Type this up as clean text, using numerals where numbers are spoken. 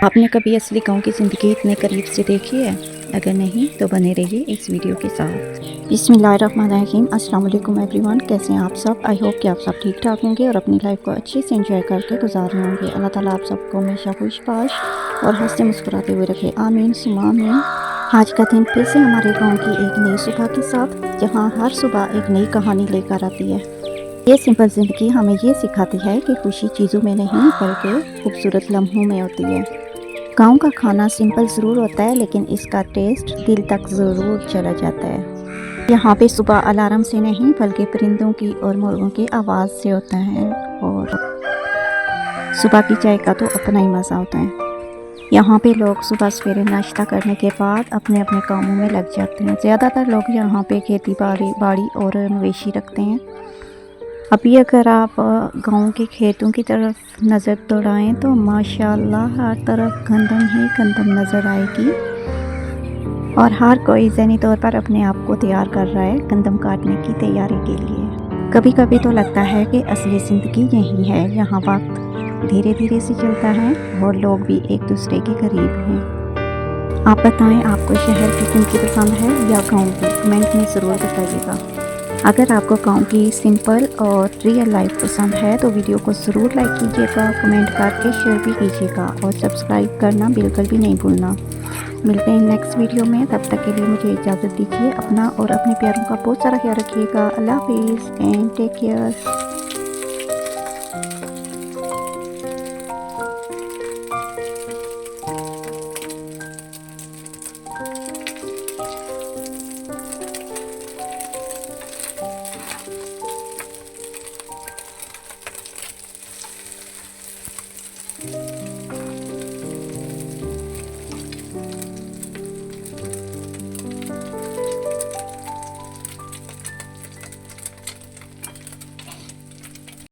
आपने कभी असली गाँव की ज़िंदगी इतने करीब से देखी है? अगर नहीं तो बने रहिए इस वीडियो के साथ। बिस्मिल्लाहिर्रहमानिर्रहीम। अस्सलाम वालेकुम एवरीवन, कैसे हैं आप सब? आई होप कि आप सब ठीक ठाक होंगे और अपनी लाइफ को अच्छे से एंजॉय करके गुजार रहे होंगे। अल्लाह ताला आप सबको हमेशा खुशबाश और हंसते मुस्कुराते हुए रखे, आमीन सुम्मा आमीन। आज का दिन फिर से हमारे गाँव की एक नई सुबह के साथ, जहाँ हर सुबह एक नई कहानी लेकर आती है। ये सिंपल ज़िंदगी हमें ये सिखाती है कि खुशी चीज़ों में नहीं बल्कि खूबसूरत लम्हों में होती है। गाँव का खाना सिंपल ज़रूर होता है, लेकिन इसका टेस्ट दिल तक ज़रूर चला जाता है। यहाँ पे सुबह अलार्म से नहीं बल्कि परिंदों की और मुर्गों की आवाज़ से होता है। और सुबह की चाय का तो अपना ही मज़ा होता है। यहाँ पे लोग सुबह सवेरे नाश्ता करने के बाद अपने अपने कामों में लग जाते हैं। ज़्यादातर लोग यहाँ पे खेती बाड़ी और मवेशी रखते हैं। अभी अगर आप गाँव के खेतों की तरफ नज़र दौड़ाएं तो माशाल्लाह हर तरफ गंदम ही गंदम नज़र आएगी और हर कोई ज़हनी तौर पर अपने आप को तैयार कर रहा है गंदम काटने की तैयारी के लिए। कभी कभी तो लगता है कि असली ज़िंदगी यही है। यहाँ वक्त धीरे धीरे से चलता है और लोग भी एक दूसरे के करीब हैं। आप बताएं, आपको शहर की ज़िंदगी पसंद है या गाँव की? कमेंट में ज़रूर बताइएगा। अगर आपको गाँव की सिंपल और रियल लाइफ पसंद है तो वीडियो को ज़रूर लाइक कीजिएगा, कमेंट करके शेयर भी कीजिएगा और सब्सक्राइब करना बिल्कुल भी नहीं भूलना। मिलते हैं नेक्स्ट वीडियो में, तब तक के लिए मुझे इजाज़त दीजिए। अपना और अपने प्यारों का बहुत सारा ख्याल रखिएगा। अल्लाह हाफिज़ एंड टेक केयर।